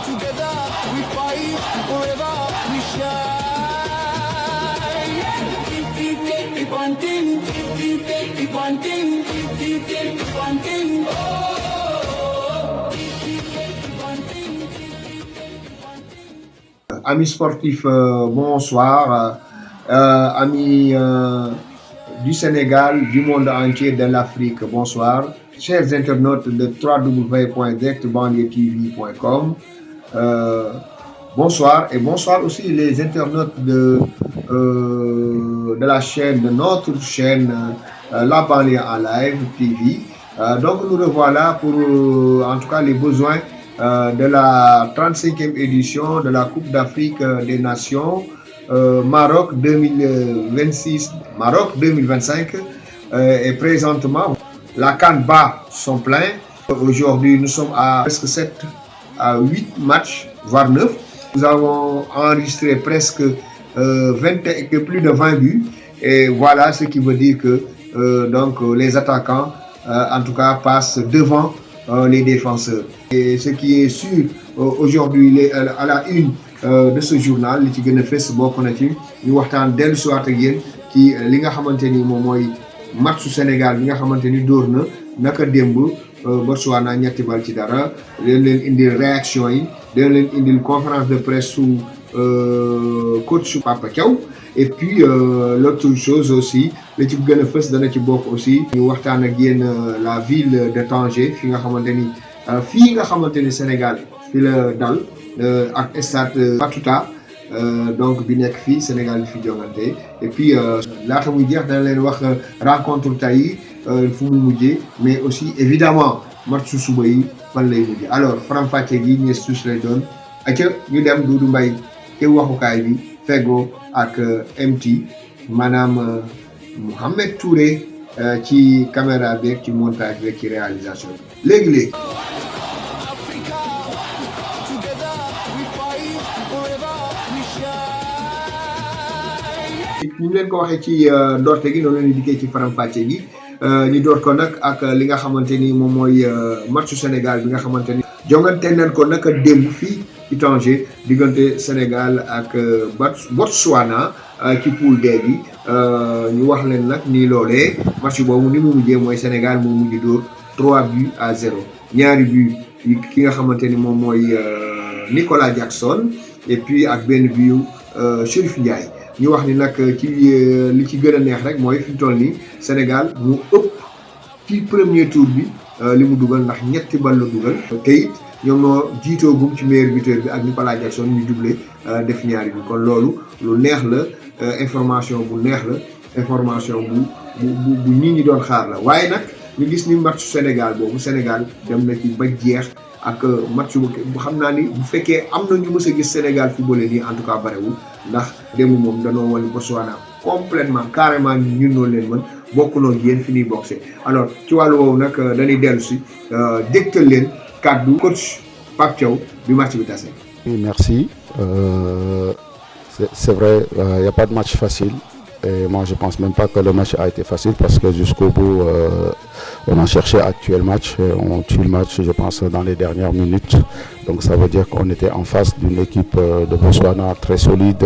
Together we fight, forever we shine. Keep on thing, keep on thing, keep on thing. Oh, keep on thing, keep on thing. Amis sportifs, bonsoir. Amis du Sénégal, du monde entier, de l'Afrique, bonsoir. Chers internautes de www.directbanlieutv.com, bonsoir et bonsoir aussi les internautes de la chaîne, de notre chaîne La Banlieue en Live TV. Donc nous revoilà pour en tout cas les besoins de la 35e édition de la Coupe d'Afrique des Nations Maroc 2026, Maroc 2025 et présentement la CAN bat son plein. Aujourd'hui nous sommes à presque 7 à 8 matchs, voire 9. Nous avons enregistré presque plus de 20 buts et voilà ce qui veut dire que donc les attaquants en tout cas passent devant les défenseurs. Et ce qui est sûr aujourd'hui à la une de ce journal li ci gën a fës bokk na ci ñu waxtaan dellu si waat ak yéen ci li nga xamante ni moom mooy matchu Sénégal bi nga xamante ni dóor na naka démb Botswana 2-0 leen indil réaction yi leen indil conférence de presse sous coach Papa Thiaw. Et puis l'autre chose aussi li ci gën a fës dana ci bokk aussi ñu waxtaan ak yéen la ville de Tanger fi nga xamante ni fii nga xamante ni Sénégal fi la dal ak stade Fatoumata donc bi nekk fii Sénégal fi jongante et puis laata muy jeex dana leen wax rencontre tey fu mu mujjee mais aussi évidemment match suba yi fan lay mujjee alors faram-fàcce gi ñees tous lay doon aca ñu dem Doudou Mbaye te waxukaay bi fego ak MT maanaam Mohamed Touré ci caméra beeg ci montage beeg ci réalisation bi léegi-léegi ñu leen ko waxee ci doorte gi noonu leen di dikkee ci faram-fàcce gi ñu door ko nag ak li nga xamante ni moom mooy matchu Sénégal bi nga xamante ni jongante nañ ko nag démb fii ci Tanger diggante Sénégal ak Botswana ci poule D bi ñu wax leen nag ni loolee match boobu ni mu mujjee mooy Sénégal moo mujj dóor 3-0 ñaari but ki nga xamante ni moom mooy Nicolas Jackson et puis ak benn but Chérif Ndiaye. ñu wax ni nag ci li ci gën a neex rek mooy fi mu toll nii Sénégal mu ëpp ci premier tour bi li mu dugal ndax ñetti bal la dugal te it ñoom ñoo jiitoogum ci meilleur buteur bi ak Nicolas Jackson ñu doublé def ñaari bi kon loolu lu neex la information bu neex la information bu nit ñi doon xaar la waaye nag ñu gis ni match Sénégal boobu Sénégal dem na ci ba jeex ak match bu xam naa ni bu fekkee am na ñu mës a gis Sénégal footballé nii en tout cas barewul ndax démb moom danoo wan Botswana complètement carrément ñun noonu leen mën bokk noonu yéen fi ñuy boxé alors ci wàllu woowu nag dañuy dellu si dégtal leen kàddu coach Pape Thiaw bi match bi tase. Merci. C'est vrai, il n'y a pas de match facile. Et moi, je ne pense même pas que le match a été facile parce que jusqu'au bout, on a cherché à tuer le match. On tue le match, je pense, dans les dernières minutes. Donc ça veut dire qu'on était en face d'une équipe de Botswana très solide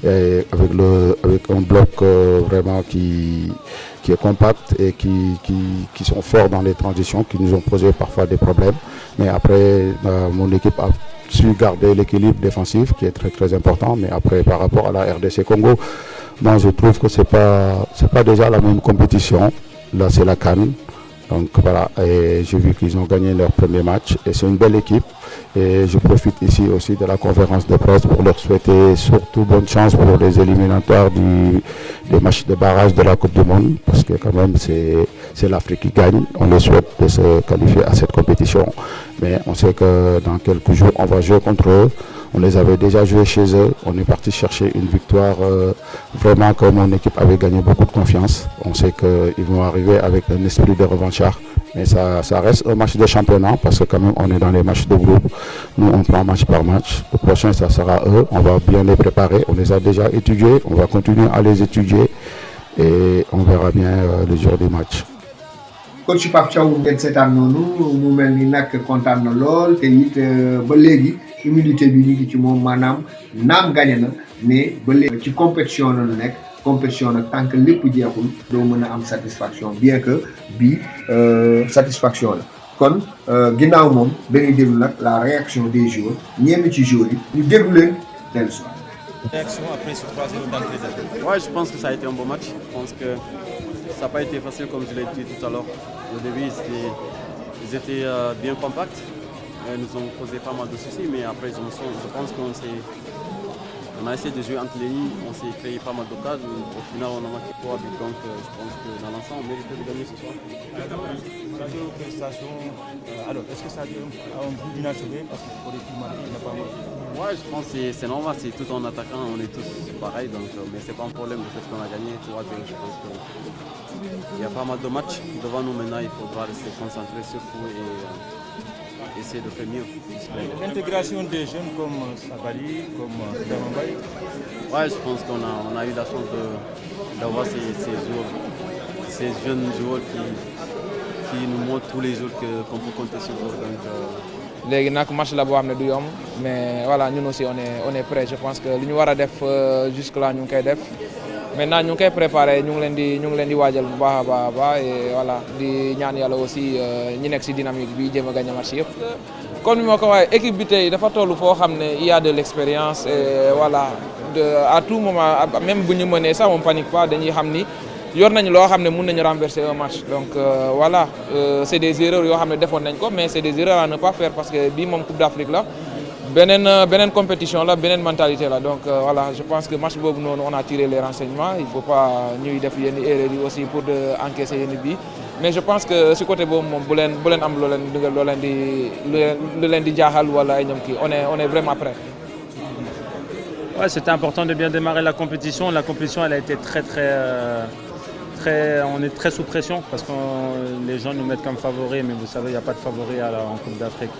et avec un bloc vraiment qui est compact et qui sont forts dans les transitions, qui nous ont posé parfois des problèmes. Mais après, mon équipe a su garder l'équilibre défensif qui est très très important. Mais après, par rapport à la RDC Congo, moi, je trouve que c'est pas déjà la même compétition. Là, c'est la CAN. Donc voilà, et j'ai vu qu'ils ont gagné leur premier match et c'est une belle équipe. Et je profite ici aussi de la conférence de presse pour leur souhaiter surtout bonne chance pour les éliminatoires des matchs de barrage de la Coupe du Monde. Parce que quand même, c'est l'Afrique qui gagne. On les souhaite de se qualifier à cette compétition. Mais on sait que dans quelques jours, on va jouer contre eux. On les avait déjà joués chez eux. On est parti chercher une victoire vraiment que mon équipe avait gagné beaucoup de confiance. On sait qu'ils vont arriver avec un esprit de revanchard. Mais ça reste un match de championnat parce que quand même on est dans les matchs de groupe. Nous on prend match par match. Le prochain ça sera eux. On va bien les préparer. On les a déjà étudiés. On va continuer à les étudier et on verra bien le jour du match. coach Pape Thiaw ngeen seetaan noonu mu mel ni nag kontaan na lool te it ba léegi humilité bi ñu ngi ci moom maanaam naam gagné na mais ba léegi ci compétition la ñu nekk compétition nag tant que lépp jeexul doo mën a am satisfaction bien que bii satisfaction la kon ginnaaw moom dañuy déglu nag la réaction des joueurs ñenn ci joueurs yi ñu déglu leen dellu si waat. Réaction après ce 3-0 d'entrée. Ouais, je pense que ça a été un bon match. Je pense que ça n'a pas été facile comme je l'ai dit tout à l'heure. Au début, ils étaient bien compacts. Ils nous ont posé pas mal de soucis, mais après, je pense qu'on a essayé de jouer entre les lignes, on s'est créé pas mal d'occasions. Au final, on a marqué 3 buts, donc je pense que dans l'ensemble, on méritait de gagner ce soir. Ça a été une prestation. Alors, est-ce que ça a été un but d'inachevé parce qu'il aurait pu marquer, il n'a pas marqué? Ouais, je pense que c'est normal, c'est tout en attaquant, on est tous pareils, donc, mais c'est pas un problème le fait qu'on a gagné 3-0. Je pense qu'il y a pas mal de matchs devant nous maintenant, il faudra rester concentré surtout et essayer de faire mieux. L'intégration des jeunes comme Sabali, comme Damambay. Ouais, je pense qu'on a eu la chance d'avoir ces jeunes joueurs qui nous montrent tous les jours qu'on peut compter sur eux. léegi nag match la boo xam ne du yomb mais voilà ñun aussi on est prêt je pense que li ñu war a def jusque là ñu ngi koy def maintenant ñu ngi koy préparé ñu ngi leen di waajal bu baax a baax et voilà di ñaan yàlla aussi ñi nekk si dynamique bi jéem a gagné match yëpp. comme ni ma ko waxee équipe bi tey dafa toll foo xam ne il y a de l'expérience et voilà à tout moment même bu ñu mënee sax on panique pas dañuy xam ni. yor nañu loo xam ne mën nañu renverser un match donc voilà c'est des erreurs yoo xam ne defoon nañ ko mais c'est des erreurs à ne pas faire parce que bii moom Coupe d'Afrique la beneen compétition la beneen mentalité la donc voilà je pense que match boobu noonu on a tiré les renseignements il faut pas ñuy def yenn erreurs yi aussi pour de encaisser yenn bi mais je pense que si côté boobu moom bu leen am loo leen di jaaxal wala ay ñoom kii on est vraiment prêt. Ouais, c'était important de bien démarrer la compétition. La compétition, elle a été on est très sous pression parce que les gens nous mettent comme favoris, mais vous savez, il n'y a pas de favoris en Coupe d'Afrique.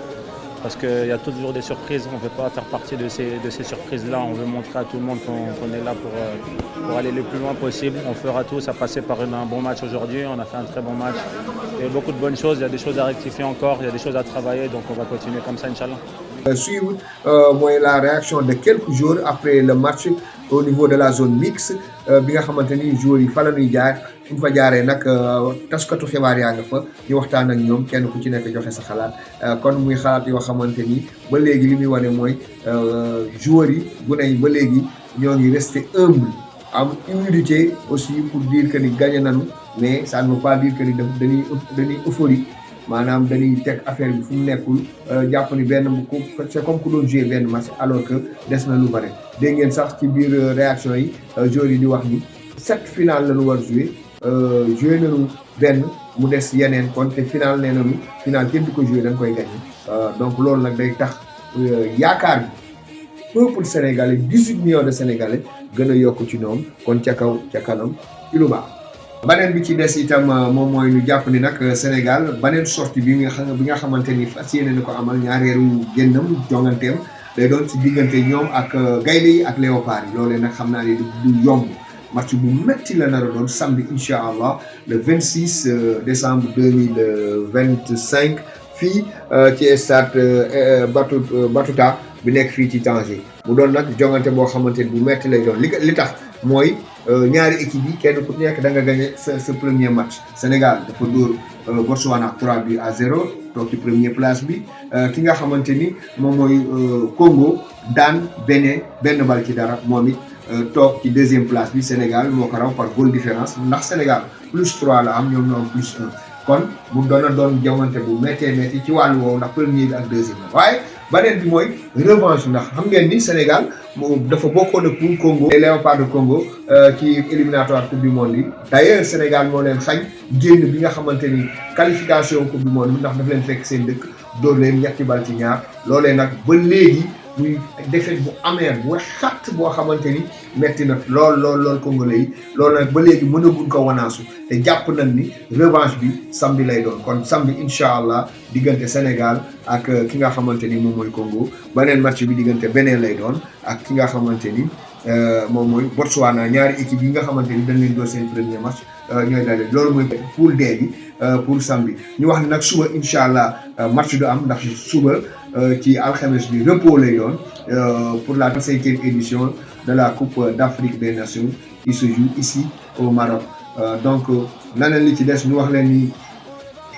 Parce qu'il y a toujours des surprises, on ne veut pas faire partie de ces surprises-là. On veut montrer à tout le monde qu'on est là pour aller le plus loin possible. On fera tout, ça passait par un bon match aujourd'hui, on a fait un très bon match. Il y a beaucoup de bonnes choses, il y a des choses à rectifier encore, il y a des choses à travailler, donc on va continuer comme ça, Inch'Allah. Suivre la réaction de quelques jours après le match au niveau de la zone mixte bi nga xamante ni joueurs yi fa la ñuy jaar fu ñu fa jaaree nag taskatu xibaar yaa nga fa ñu waxtaan ak ñoom kenn ku ci nekk joxe sa xalaat kon muy xalaat yoo xamante ni ba léegi li muy wane mooy joueurs yi bu ne ba léegi ñoo ngi resté humble am humilité aussi pour dire que ni gagné nañu mais ça ne veut pas dire que ni dañuy euphorie maanaam dañuy teg affaire bi fu mu nekkul jàpp ni c'est comme ku doon jouer benn match alors que des na lu bare dégg ngeen sax ci biir réaction yi joueurs yi di wax ni 7 finale la ñu war jouer nañu benn mu des yeneen kon te finale nee nañu finale kenn du ko jouer da nga koy gagner donc loolu nag day tax yaakaar bi peuple sénégalais 18 millions de sénégalais gën a yokk ci ñoom kon ca kaw ca kanam ci lu baax. baneen bi ci des itam moom mooy ñu jàpp ni nag Sénégal baneen sortie bi nga xamante ni fas yéene na ko amal ñaareelu génnam jonganteem day doon ci diggante ñoom ak gaynde yi ak léopard yi loolee nag xam naa ne du yomb match bu metti la nar a doon samedi incha allah le 26 décembre 2025 fii ci stade Batouta bi nekk fii ci Tanger mu doon nag jongante boo xamante ni bu metti lay doon li tax mooy ñaari équipe yi kenn ku nekk da nga gagné sa premier match Sénégal dafa dóor Botswana 3-0 toog ci première place bi ki nga xamante ni moom mooy Congo daan Bénin benn bal ci dara moom it toog ci deuxième place bi Sénégal moo ko raw par goal différence ndax Sénégal +3 la am ñoom ñoo am +1 kon mu doon jongante bu métti ci wàllu woowu ndax premier bi ak deuxième la waaye beneen bi mooy revanche ndax xam ngeen ni Sénégal dafa bokkoon ak pour Congo les Léopards de Congo ci éliminatoire coupe du monde yi d'ailleurs Sénégal moo leen xañ génn bi nga xamante ni qualification coupe du monde bi ndax daf leen fekk seen dëkk dóor leen ñetti bal ci ñaar loolee nag ba léegi muy défaite bu amee bu xat boo xamante ni metti na lool congolais yi loolu nag ba léegi mënaguñ ko wanaasu te jàpp nañ ni revanche bi samedi lay doon kon samedi incha allah diggante Sénégal ak ki nga xamante ni moom mooy Congo beneen match bi diggante Bénin lay doon ak ki nga xamante ni moom mooy Botswana ñaari équipe yi nga xamante ni dañ leen doon seen premier match ñooy daje loolu mooy poule D bi pour samedi ñu wax ne nag suba incha allah match du am ndax suba ci alxames bi repos lay doon pour la 5e édition de la Coupe d'Afrique des Nations qui se joue ici au Maroc donc leneen li ci des ñu wax leen ni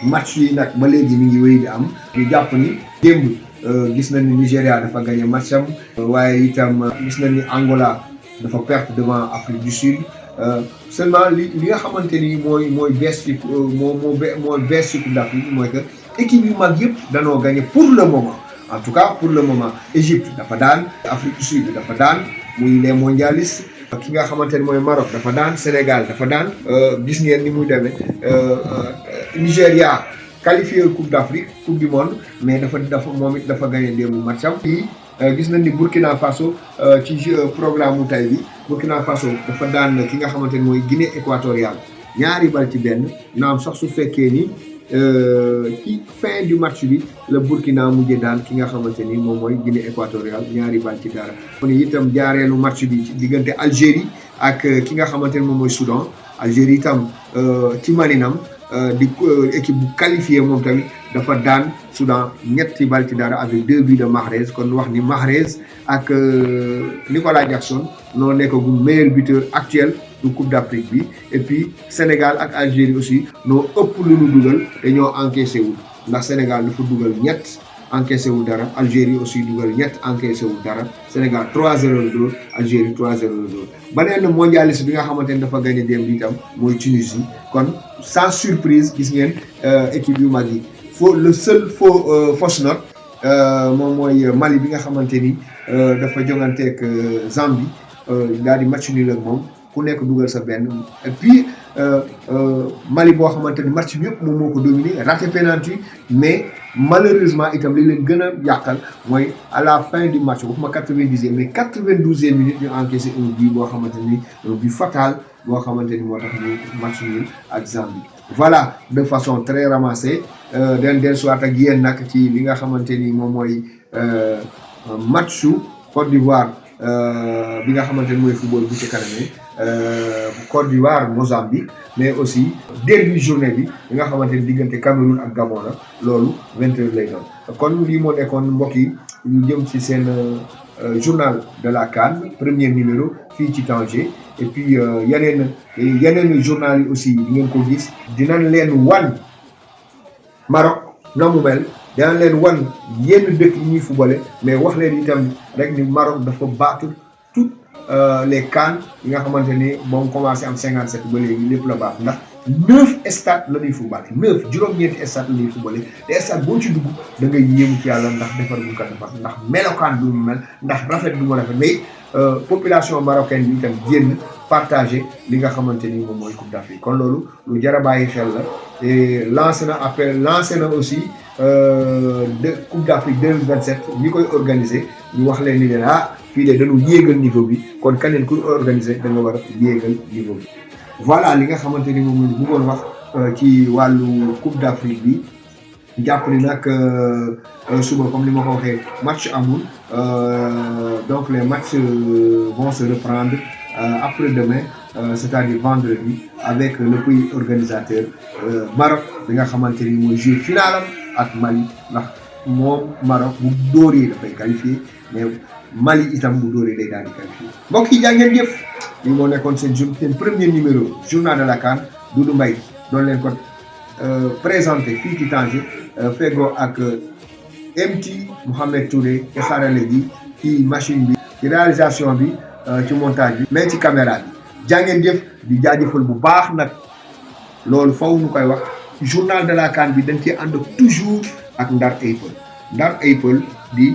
match yi nag ba léegi mi ngi wéy di am ñu jàpp ni démb gis nañ ni Nigéria dafa gagné match am waaye itam gis nañ ni Angola dafa perte devant Afrique du Sud seulement li nga xamante ni mooy bees ci mooy bees ci Coupe d'Afrique mooy que équipe yu mag yëpp danoo gagné pour le moment en tout cas pour le moment Égypte dafa daan Afrique du Sud dafa daan muy les mondialistes ki nga xamante ni mooy Maroc dafa daan Sénégal dafa daan gis ngeen ni muy demee Nigéria qualifié Coupe d'Afrique Coupe du monde mais dafa moom it dafa gagné démb matcham yi gis nañ ni Burkina Faso ci programme mu tay bi Burkina Faso dafa daan ki nga xamante ni mooy Guinée équatoriale ñaari bal ci benn naam sax su fekkee ni ci fin du match bi la Burkina mujjee daan ki nga xamante ni moom mooy Guinée équatoriale ñaari bal ci dara. kon itam jaareelu match bi ci diggante Algérie ak ki nga xamante ni moom mooy Soudan Algérie itam ci maninam di équipe bu qualifié moom tamit dafa daan Soudan ñetti bal ci dara avec 2 buts de Mahrez kon wax ni Mahrez ak Nicolas Jackson noo nekkagum meilleur buteur actuel du Coupe d'Afrique bi et puis Sénégal ak Algérie aussi noo ëpp lu nu dugal te ñoo encaissé wul ndax Sénégal dafa dugal ñett encaissé wul dara Algérie aussi dugal ñett encaissé wul dara Sénégal 3-0 la dóor Algérie 3-0 la dóor beneen mondialiste bi nga xamante ni dafa gagné démb itam mooy Tunisie kon sans surprise gis ngeen équipe yu mag yi le seul fausse note moom mooy Mali bi nga xamante ni dafa jonganteeg Zambie daal di match nul ak moom ku nekk dugal sa benn et puis Mali boo xamante ni match bi yëpp moom moo ko dominé raté penalty mais malheureusement itam li leen gën a yàqal mooy à la fin du match waxuma 90e mais 92e minute ñu encaissé un but boo xamante ni un but fatal boo xamante ni moo tax ñu match nul ak Zambie. voilà de façon très ramassée den dellusiwaat ak yéen nag ci li nga xamante ni moom mooy matchu Côte d'Ivoire bi nga xamante ni mooy football bu ci kanamee Côte d'Ivoire Mozambique mais aussi derby journée bi nga xamante ni diggante Cameroun ak Gabon la loolu 20h lay doon kon lii moo nekkoon mbokk yi ñu jëm ci seen journal de la CAN premier numéro fii ci Tanger et puis yeneen journal yi aussi di ngeen ko gis dinañ leen wan Maroc na mu mel dinañ leen wan yenn dëkk yi ñuy footballé mais wax leen itam rek ni Maroc dafa battre toutes les CAN yi nga xamante ni moom commencé am 57 ba léegi lépp la baax ndax 9 stades la ñuy footballé 9 juróom-ñeenti stades la ñuy footballé te stade boo ci dugg da ngay yéemu ci yàlla ndax defar bu ko defar ndax melokaan du mu mel ndax rafet du mu rafet mais population marocaine bi itam génn partagé li nga xamante ni moom mooy Coupe d'Afrique kon loolu lu jar a bàyyi xel la et lancé na aussi de Coupe d'Afrique 2027 ñi koy organisé ñu wax leen ni leen fii de dañu yéegal niveau bi kon keneen kuy organisé da nga war a yéegal niveau bi. voilà li nga xamante ni moom la bëggoon wax ci wàllu Coupe d'Afrique bi jàpp ni nag suba comme ni ma ko waxee match amul donc les matchs vont se reprendre après-demain c'est-à-dire vendredi avec le pays organisateur Maroc bi nga xamante ni mooy jouer finalam ak Mali ndax moom Maroc bu dóoree dafay qualifié mais Mali itam bu dóoree day daal di qualifié mbokk yi jaa ngeen jëf li moo nekkoon seen premier numéro journal de la CAN Doudou Mbaye doon leen ko présenté fii ci Tanger fego ak MT Mohamed Touré ci xarale gi ci machine bi ci réalisation bi ci montage bi mais ci caméra bi jaa ngeen jëf di jaajëfal bu baax nag loolu faw ñu koy wax journal de la CAN bi dañ ciy ànd toujours ak Ndar Apple di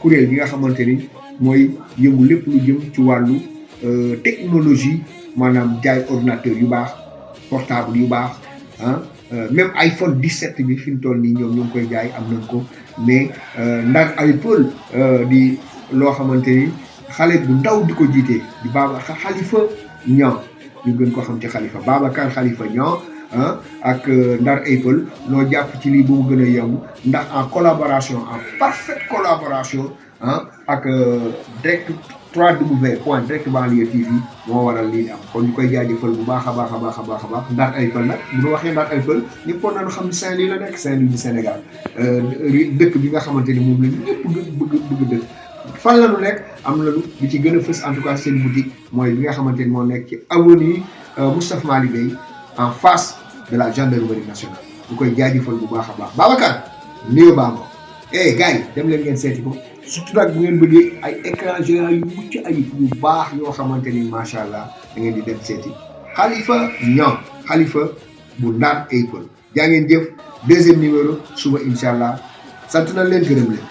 kuréel gi nga xamante ni mooy yëngu lépp lu jëm ci wàllu technologie maanaam jaay ordinateur yu baax portable yu baax même iPhone 17 bi fi mu toll nii ñoom ñoo ngi koy jaay am nañ ko mais Ndar Apple di loo xamante ni xale bu ndaw di ko jiite di Khalifa Niang ñu gën ko xam ci Babacar Khalifa Niang ak Ndar Apple noo jàpp ci lii bu mu gën a yomb ndax en parfaite collaboration ak direct www.directbanlieue.tv moo waral lii am kon ñu koy jaajëfal bu baax a baax Ndar ay Pël nag bu ñu waxee Ndar ay Pël ñëpp war nañu xam ne Saint-Louis la nekk Saint-Louis du Sénégal dëkk bi nga xamante ni moom la ñëpp bëgg dëkk fan la ñu nekk am nañu bi ci gën a fës en tout cas seen boutique mooy bi nga xamante ni moo nekk ci avenue Moustapha Mali Bey en face de la gendarmerie nationale ñu koy jaajëfal bu baax a baax Babacar néew baa ngo gars yi dem leen ngeen seeti ko surtout nag bu ngeen bëggee ay écran géant yu mucc ayib yu baax yoo xamante ni macha allah da ngeen di dem seeti Khalifa Niang Khalifa bu Ndar ay Pël jaa ngeen jëf deuxième numéro suba incha allah sant na leen gërëm leen.